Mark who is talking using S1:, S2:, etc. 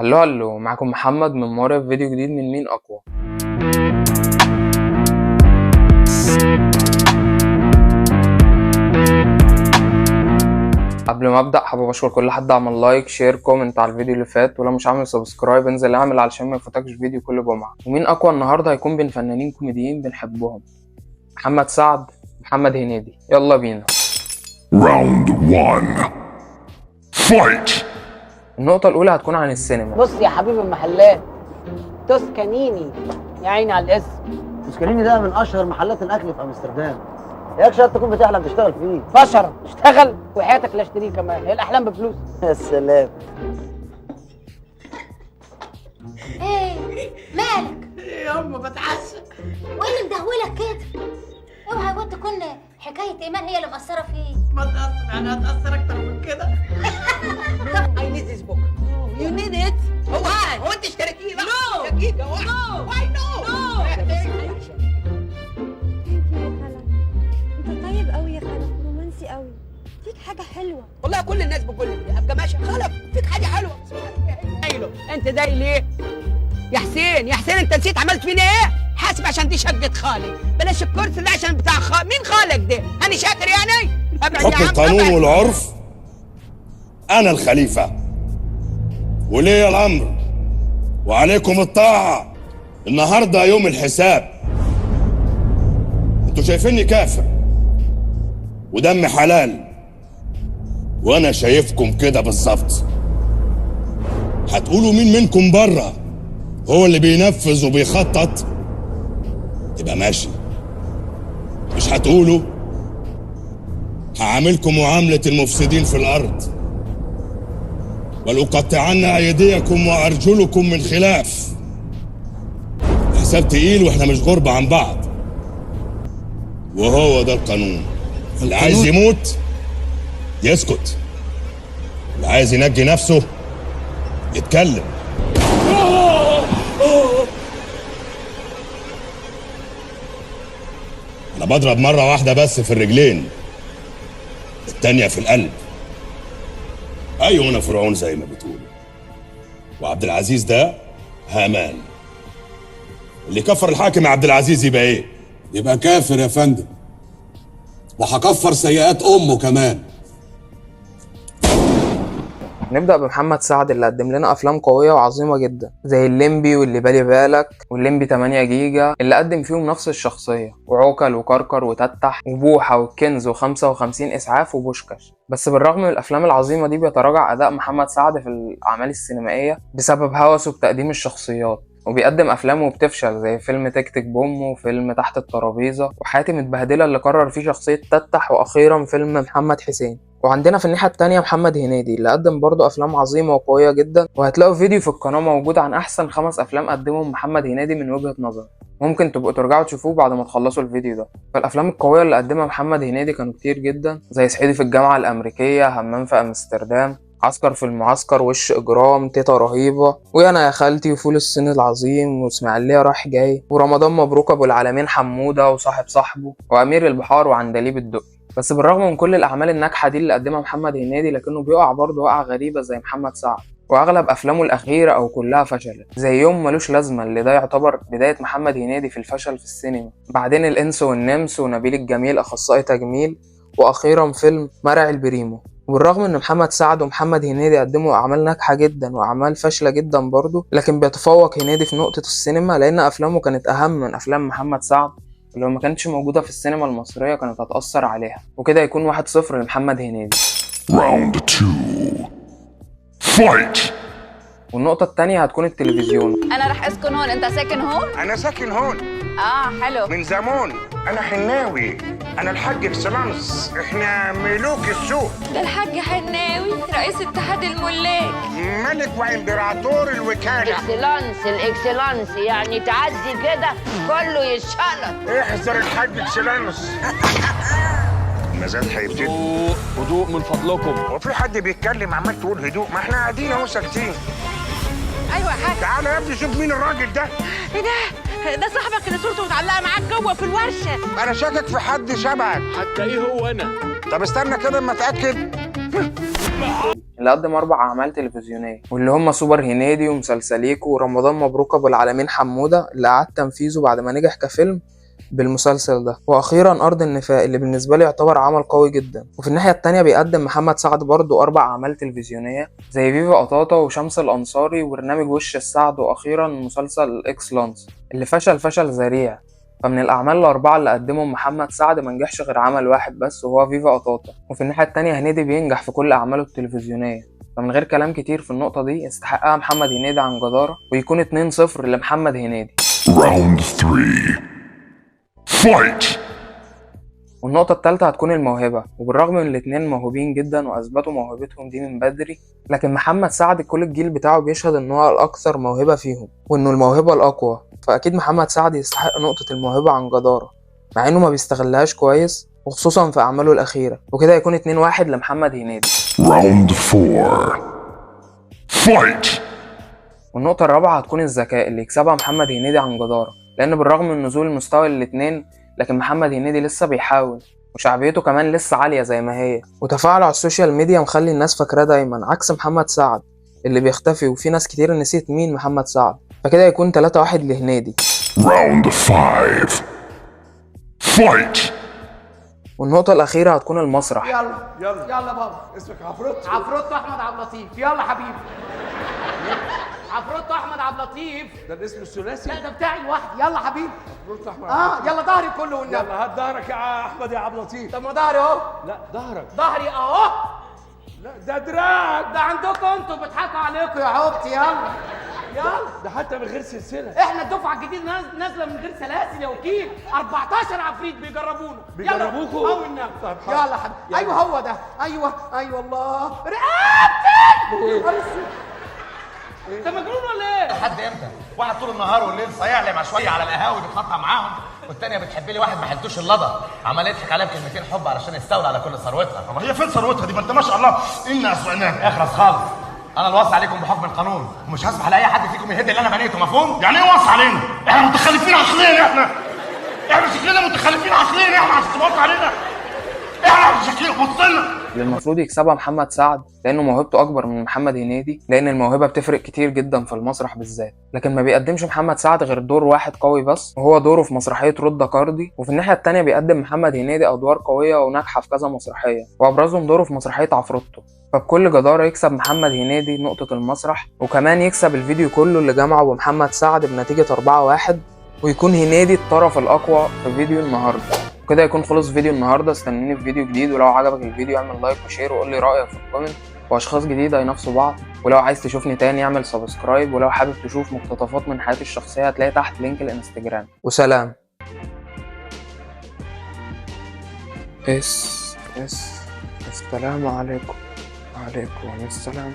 S1: هلو هلو، معكم محمد من مرة في فيديو جديد من مين أقوى. قبل ما أبدأ حابب أشكر كل حد عمل لايك شير كومنت على الفيديو اللي فات، ولو مش عامل سبسكرايب انزل اعمل علشان ما يفوتكش فيديو كل جمعة. ومين أقوى النهاردة هيكون بين فنانين كوميديين بنحبهم، محمد سعد محمد هنيدي. يلا بينا.
S2: Round 1 Fight.
S1: النقطة الأولى هتكون عن السينما.
S3: بص يا حبيب المحلات، توسكانيني يا عيني على الاسم.
S4: توسكانيني ده من اشهر محلات الاكل في امستردام. ياك شايف تكون بتحلم تشتغل فيه.
S3: فشر اشتغل وحياتك لا اشتريه كمان، هي الاحلام بفلوس.
S4: يا سلام.
S5: ايه مالك؟
S3: ايه يا ام بتعشى.
S5: وايه اللي مدهولك كده؟ اوعى وانت تكون حكايه ايمان هي اللي مأثره فيك.
S3: ما تأثر، انا هتأثر اكتر من كده. I need this book. You need it? هو انت اشتريتيه بقى؟ No. يا جيجا no. Why no? No.
S6: انت طيب قوي يا خلف، رومانسي قوي، فيك حاجه حلوه.
S3: والله كل الناس بتقول لي ابقى ماشي خلف فيك حاجه حلوه. انت داي ليه؟ يا حسين يا حسين، انت نسيت عملت فينا ايه؟ حاسب عشان دي شقة خالي، بلاش الكرسي ده عشان بتاع مين خالك ده؟ أنا شاكر يعني؟
S7: حكم القانون والعرف أنا الخليفة ولي الأمر وعليكم الطاعة. النهاردة يوم الحساب. انتوا شايفيني كافر ودم حلال، وأنا شايفكم كده بالظبط. هتقولوا مين منكم بره هو اللي بينفذ وبيخطط؟ تبقى ماشي. مش هتقولوا هعاملكم معاملة المفسدين في الأرض، ولأقطعن أيديكم وأرجلكم من خلاف. حساب تقيل وإحنا مش غربة عن بعض، وهو ده القانون. اللي عايز يموت يسكت، اللي عايز ينجي نفسه يتكلم. أنا بضرب مرة واحدة بس في الرجلين، التانية في القلب. أيوة أنا فرعون زي ما بتقول، وعبد العزيز ده هامان. اللي كفر الحاكم عبد العزيز يبقى إيه؟
S8: يبقى كافر يا فندم، وهكفر سيئات أمه كمان.
S1: نبدأ بمحمد سعد اللي قدم لنا أفلام قوية وعظيمة جدا زي الليمبي واللي بالي بالك والليمبي 8 جيجا، اللي قدم فيهم نفس الشخصية، وعوكل وكركر وتتح وبوحة والكنز و55 إسعاف وبوشكاش. بس بالرغم من الأفلام العظيمة دي بيتراجع أداء محمد سعد في الأعمال السينمائية بسبب هوسه بتقديم الشخصيات، وبيقدم أفلامه وبتفشل زي فيلم تك تك بوم وفيلم تحت الترابيزة وحياتي متبهدلة اللي قرر فيه شخصية تتح، وأخيرا فيلم محمد حسين. وعندنا في الناحية التانية محمد هنيدي اللي قدم برضه أفلام عظيمة وقوية جدا، وهتلاقوا فيديو في القناة موجود عن أحسن 5 أفلام قدمهم محمد هنيدي من وجهة نظر، ممكن تبقوا ترجعوا تشوفوه بعد ما تخلصوا الفيديو ده. فالأفلام القوية اللي قدمها محمد هنيدي كانوا كتير جدا، زي صعيدي في الجامعة الأمريكية، همام في أمستردام، عسكر في المعسكر، وش إجرام، تيتا رهيبة، وأنا يا خالتي، وفول الصين العظيم، وإسماعيلية رايح جاي، ورمضان مبروك أبو العالمين حمودة، وصاحب صاحبه، وأمير البحار، وعندليب الدقي. بس بالرغم من كل الأعمال الناجحة دي اللي قدمها محمد هنيدي، لكنه بيقع برضه وقعة غريبة زي محمد سعد، وأغلب أفلامه الأخيرة أو كلها فشلت، زي يوم ملوش لازمة اللي ده يعتبر بداية محمد هنيدي في الفشل في السينما، بعدين الإنس والنمس ونبيل الجميل أخصائي تجميل، وأخيرا فيلم مرعي البريمو. وبالرغم ان محمد سعد ومحمد هنيدي قدموا اعمال ناجحه جدا واعمال فاشله جدا برضه، لكن بيتفوق هنيدي في نقطه السينما لان افلامه كانت اهم من افلام محمد سعد، لو ما كانتش موجوده في السينما المصريه كانت هتاثر عليها. وكده يكون 1-0 لمحمد هنيدي.
S2: Round 2 Fight.
S1: والنقطه الثانيه هتكون التلفزيون.
S9: انا رح اسكن هون، انت ساكن هون؟
S10: أنا ساكن هون
S9: حلو.
S10: من زمان. أنا حناوي، أنا الحاج اكسلانس، إحنا ملوك السوق.
S9: ده الحاج حناوي رئيس اتحاد الملاك،
S10: ملك وإمبراطور الوكالة.
S11: اكسلانس الاكسلانس يعني تعدي كده كله يتشقلط.
S10: احذر الحاج اكسلانس. المزاد هيبتدي.
S8: هدوء من فضلكم.
S10: هو في حد بيتكلم عمال تقول هدوء؟ ما احنا قاعدين اهو ساكتين.
S9: ايوه يا حاج.
S10: تعالى يا ابني شوف مين الراجل ده.
S9: ايه ده صاحبك اللي صورته متعلقه معاك جوه في الورشه.
S10: انا شاكك في حد شبهك.
S8: حتى ايه هو انا؟
S10: طب استنى كده اما اتاكد.
S1: اللي قدم 4 أعمال تلفزيونية، واللي هم سوبر هنيدي ومسلسليكو ورمضان مبروك أبو العالمين حمودة اللي أعاد تنفيذه بعد ما نجح كفيلم بالمسلسل ده، واخيرا ارض النفاق اللي بالنسبه لي يعتبر عمل قوي جدا. وفي الناحيه التانية بيقدم محمد سعد برضو 4 اعمال تلفزيونيه زي فيفا قطاطا وشمس الانصاري وبرنامج وش السعد، واخيرا مسلسل اكس لانس اللي فشل ذريع. فمن الاعمال الاربعه اللي قدمهم محمد سعد ما نجحش غير عمل واحد بس وهو فيفا قطاطا. وفي الناحيه التانية هنيدي بينجح في كل اعماله التلفزيونيه، فمن غير كلام كتير في النقطه دي يستحقها محمد هنيدي عن جداره، ويكون 2-0 لمحمد هنيدي.
S2: Round 3. Fight!
S1: والنقطة التالتة هتكون الموهبة، وبالرغم من الاتنين موهوبين جدا وأثبتوا موهبتهم دي من بدري، لكن محمد سعد كل الجيل بتاعه بيشهد إن هو الأكثر موهبة فيهم وإنه الموهبة الأقوى، فأكيد محمد سعد يستحق نقطة الموهبة عن جدارة، مع إنه ما بيستغلهاش كويس وخصوصا في أعماله الأخيرة. وكده يكون 2-1 لمحمد هنيدي.
S2: Round 4. Fight!
S1: والنقطة الرابعة هتكون الذكاء اللي يكسبها محمد هنيدي عن جدارة، لأن بالرغم من نزول المستوى الاتنين لكن محمد هنيدي لسه بيحاول، وشعبيته كمان لسه عالية زي ما هي، وتفاعله على السوشيال ميديا مخلي الناس فاكراه دايما، عكس محمد سعد اللي بيختفي وفي ناس كتير نسيت مين محمد سعد. فكده يكون 3-1 لهنيدي.
S2: Round 5. Fight!
S1: والنقطة الأخيرة هتكون المسرح.
S12: يلا بابا. اسمك عفروتو احمد عبد اللطيف. يلا حبيبي. عفروتو احمد عبد اللطيف.
S8: ده الاسم الثلاثي؟
S12: لا ده بتاعي لوحدي. يلا حبيبي.
S8: عفروتو احمد.
S12: يلا ظهري كله والنبي.
S8: يلا هات ظهرك يا احمد يا عبد اللطيف.
S12: طب ما ظهري اهو.
S8: لا ظهرك.
S12: ظهري اهو.
S8: لا ده دراعك.
S12: ده عندكم انتوا بيضحكوا عليكم يا عبتي. يلا
S8: ده حتى من غير سلسله.
S12: احنا الدفعه الجديده نازله من غير سلاسل يا وكيل. 14 عفريت بيجربونا.
S8: بيجربوكوا؟
S12: او النبي.
S8: طيب
S12: يلا حبيبي. ايوه هو ده. ايوه الله. رقبتي. انت مجنون ولا ايه؟
S13: لحد امتى؟ واحد طول النهار والليل صايع لي مع شويه على القهاوي بيتقطع معاهم، والتانيه بتحب لي واحد ما حلتوش اللضا، عمال يضحك عليها بكلمتين حب علشان يستولى على كل ثروتها.
S7: طب هي فين ثروتها دي؟ ما انت ما شاء الله انا اسعناك.
S13: اخرس خالص. انا الوصي عليكم بحكم القانون، ومش هسمح لاي حد فيكم يهد اللي انا بنيته، مفهوم؟
S7: يعني ايه وصي علينا؟ احنا متخلفين عقليا. احنا شكلنا متخلفين عقليا. احنا عشان تبص علينا احنا شكلنا بصلنا.
S1: اللي المفروض يكسبها محمد سعد لانه موهبته اكبر من محمد هنيدي، لان الموهبه بتفرق كتير جدا في المسرح بالذات، لكن ما بيقدمش محمد سعد غير دور واحد قوي بس، وهو دوره في مسرحيه رد كاردي. وفي الناحيه التانية بيقدم محمد هنيدي ادوار قويه وناجحه في كذا مسرحيه، وابرزهم دوره في مسرحيه عفروتو. فبكل جداره يكسب محمد هنيدي نقطه المسرح، وكمان يكسب الفيديو كله اللي جمعه بمحمد سعد بنتيجه 4-1، ويكون هنيدي الطرف الاقوى في فيديو النهارده. وكده يكون خلص فيديو النهارده. استنوني في فيديو جديد، ولو عجبك الفيديو اعمل لايك وشير وقول لي رايك في الكومنت، واشخاص جديده ينافسوا بعض. ولو عايز تشوفني تاني اعمل سبسكرايب، ولو حابب تشوف مقتطفات من حياتي الشخصيه هتلاقي تحت لينك الانستجرام. وسلام. السلام عليكم. وعليكم السلام.